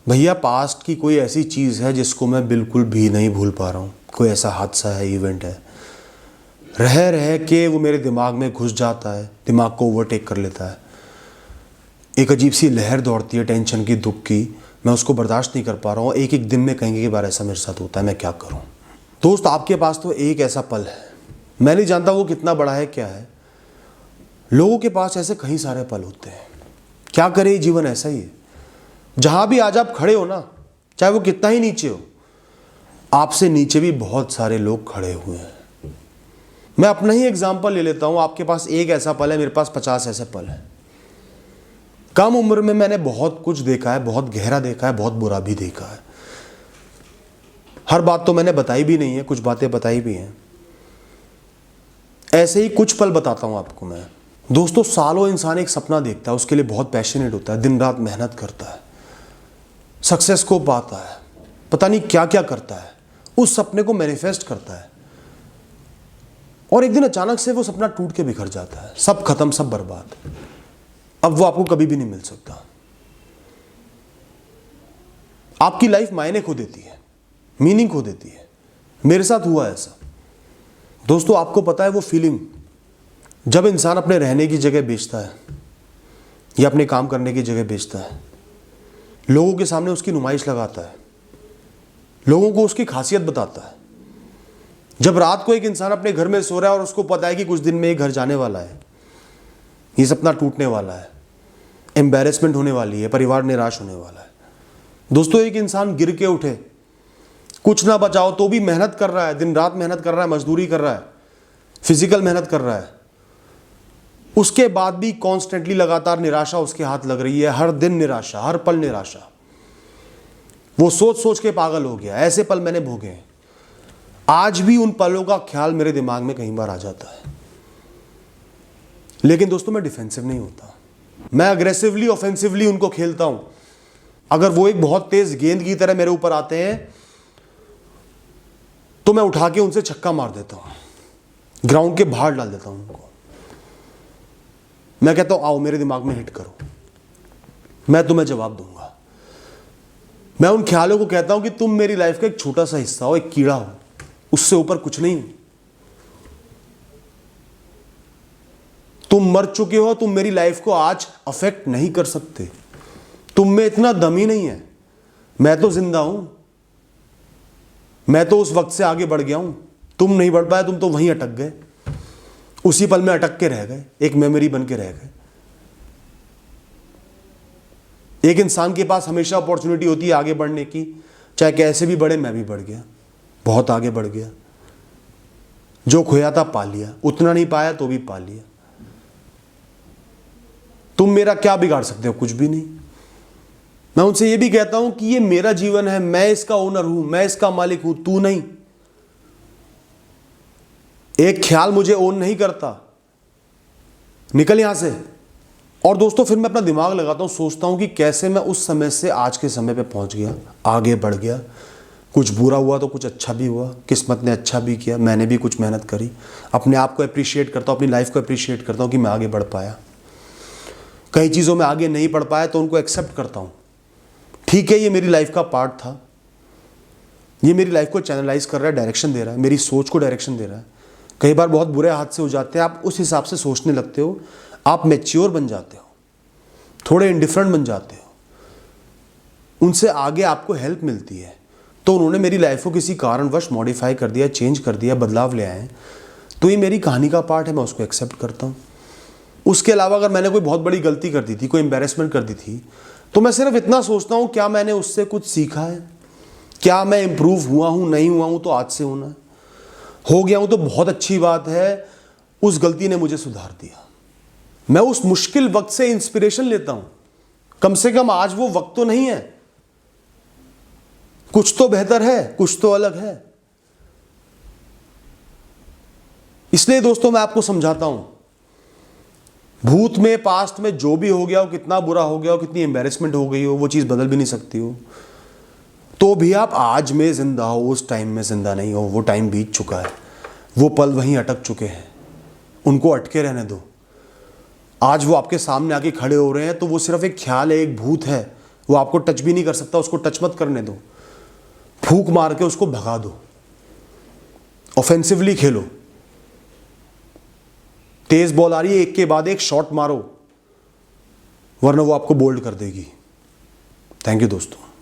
भैया पास्ट की कोई ऐसी चीज़ है जिसको मैं बिल्कुल भी नहीं भूल पा रहा हूँ। कोई ऐसा हादसा है, इवेंट है, रह रह के वो मेरे दिमाग में घुस जाता है, दिमाग को ओवरटेक कर लेता है। एक अजीब सी लहर दौड़ती है टेंशन की, दुख की। मैं उसको बर्दाश्त नहीं कर पा रहा हूँ। एक एक दिन में कई बार ऐसा मेरे साथ होता है। मैं क्या करूँ दोस्त? आपके पास तो एक ऐसा पल है, मैं नहीं जानता वो कितना बड़ा है, क्या है। लोगों के पास ऐसे कई सारे पल होते हैं। क्या करे, जीवन ऐसा ही है। जहां भी आज आप खड़े हो ना, चाहे वो कितना ही नीचे हो, आपसे नीचे भी बहुत सारे लोग खड़े हुए हैं। मैं अपना ही एग्जाम्पल ले लेता हूं। आपके पास एक ऐसा पल है, मेरे पास 50 ऐसे पल हैं। कम उम्र में मैंने बहुत कुछ देखा है, बहुत गहरा देखा है, बहुत बुरा भी देखा है। हर बात तो मैंने बताई भी नहीं है, कुछ बातें बताई भी हैं। ऐसे ही कुछ पल बताता हूं आपको मैं। दोस्तों, सालों इंसान एक सपना देखता है, उसके लिए बहुत पैशनेट होता है, दिन रात मेहनत करता है, सक्सेस को पाता है, पता नहीं क्या क्या करता है, उस सपने को मैनिफेस्ट करता है, और एक दिन अचानक से वो सपना टूट के बिखर जाता है। सब खत्म, सब बर्बाद। अब वो आपको कभी भी नहीं मिल सकता। आपकी लाइफ मायने खो देती है, मीनिंग खो देती है। मेरे साथ हुआ ऐसा। दोस्तों, आपको पता है वो फीलिंग जब इंसान अपने रहने की जगह बेचता है या अपने काम करने की जगह बेचता है, लोगों के सामने उसकी नुमाइश लगाता है, लोगों को उसकी खासियत बताता है। जब रात को एक इंसान अपने घर में सो रहा है और उसको पता है कि कुछ दिन में ये घर जाने वाला है, ये सपना टूटने वाला है, एम्बैरेसमेंट होने वाली है, परिवार निराश होने वाला है। दोस्तों, एक इंसान गिर के उठे, कुछ ना बचाओ तो भी मेहनत कर रहा है, दिन रात मेहनत कर रहा है, मजदूरी कर रहा है, फिजिकल मेहनत कर रहा है, उसके बाद भी कॉन्स्टेंटली लगातार निराशा उसके हाथ लग रही है। हर दिन निराशा, हर पल निराशा। वो सोच सोच के पागल हो गया। ऐसे पल मैंने भोगे हैं। आज भी उन पलों का ख्याल मेरे दिमाग में कई बार आ जाता है। लेकिन दोस्तों, मैं डिफेंसिव नहीं होता, मैं अग्रेसिवली, ऑफेंसिवली उनको खेलता हूं। अगर वो एक बहुत तेज गेंद की तरह मेरे ऊपर आते हैं तो मैं उठा के उनसे छक्का मार देता हूं, ग्राउंड के बाहर डाल देता हूं उनको। मैं कहता हूं, आओ मेरे दिमाग में हिट करो, मैं तुम्हें जवाब दूंगा। मैं उन ख्यालों को कहता हूं कि तुम मेरी लाइफ का एक छोटा सा हिस्सा हो, एक कीड़ा हो, उससे ऊपर कुछ नहीं। तुम मर चुके हो, तुम मेरी लाइफ को आज अफेक्ट नहीं कर सकते। तुम में इतना दम ही नहीं है। मैं तो जिंदा हूं, मैं तो उस वक्त से आगे बढ़ गया हूं। तुम नहीं बढ़ पाए, तुम तो वहीं अटक गए, उसी पल में अटक के रह गए, एक मेमोरी बन के रह गए। एक इंसान के पास हमेशा अपॉर्चुनिटी होती है आगे बढ़ने की, चाहे कैसे भी बढ़े। मैं भी बढ़ गया, बहुत आगे बढ़ गया। जो खोया था पा लिया, उतना नहीं पाया तो भी पा लिया। तुम मेरा क्या बिगाड़ सकते हो? कुछ भी नहीं। मैं उनसे ये भी कहता हूं कि ये मेरा जीवन है, मैं इसका ओनर हूं, मैं इसका मालिक हूं, तू नहीं। एक ख्याल मुझे ओन नहीं करता, निकल यहां से। और दोस्तों, फिर मैं अपना दिमाग लगाता हूं, सोचता हूं कि कैसे मैं उस समय से आज के समय पे पहुंच गया, आगे बढ़ गया। कुछ बुरा हुआ तो कुछ अच्छा भी हुआ, किस्मत ने अच्छा भी किया, मैंने भी कुछ मेहनत करी। अपने आप को अप्रिशिएट करता हूं, अपनी लाइफ को अप्रिशिएट करता हूं कि मैं आगे बढ़ पाया। कई चीज़ों में आगे नहीं बढ़ पाया तो उनको एक्सेप्ट करता हूं। ठीक है, ये मेरी लाइफ का पार्ट था, ये मेरी लाइफ को चैनलाइज कर रहा है, डायरेक्शन दे रहा है, मेरी सोच को डायरेक्शन दे रहा है। कई बार बहुत बुरे हादसे हो जाते हैं, आप उस हिसाब से सोचने लगते हो, आप मैच्योर बन जाते हो, थोड़े इंडिफरेंट बन जाते हो, उनसे आगे आपको हेल्प मिलती है। तो उन्होंने मेरी लाइफ को किसी कारणवश मॉडिफाई कर दिया, चेंज कर दिया, बदलाव ले आए, तो ये मेरी कहानी का पार्ट है, मैं उसको एक्सेप्ट करता हूँ। उसके अलावा अगर मैंने कोई बहुत बड़ी गलती कर दी थी, कोई एम्बैरेसमेंट कर दी थी, तो मैं सिर्फ इतना सोचता हूँ, क्या मैंने उससे कुछ सीखा है? क्या मैं इंप्रूव हुआ हूँ? नहीं हुआ हूँ तो आज से होना है। हो गया हूँ तो बहुत अच्छी बात है, उस गलती ने मुझे सुधार दिया। मैं उस मुश्किल वक्त से इंस्पिरेशन लेता हूं। कम से कम आज वो वक्त तो नहीं है, कुछ तो बेहतर है, कुछ तो अलग है। इसलिए दोस्तों, मैं आपको समझाता हूं, भूत में, पास्ट में जो भी हो गया हो, कितना बुरा हो गया हो, कितनी एम्बैरेसमेंट हो गई हो, वो चीज बदल भी नहीं सकती हो, तो भी आप आज में जिंदा हो, उस टाइम में जिंदा नहीं हो। वो टाइम बीत चुका है, वो पल वहीं अटक चुके हैं, उनको अटके रहने दो। आज वो आपके सामने आके खड़े हो रहे हैं तो वो सिर्फ एक ख्याल है, एक भूत है, वो आपको टच भी नहीं कर सकता, उसको टच मत करने दो, फूंक मार के उसको भगा दो, ऑफेंसिवली खेलो। तेज बॉल आ रही है, एक के बाद एक शॉट मारो, वरना वो आपको बोल्ड कर देगी। थैंक यू दोस्तों।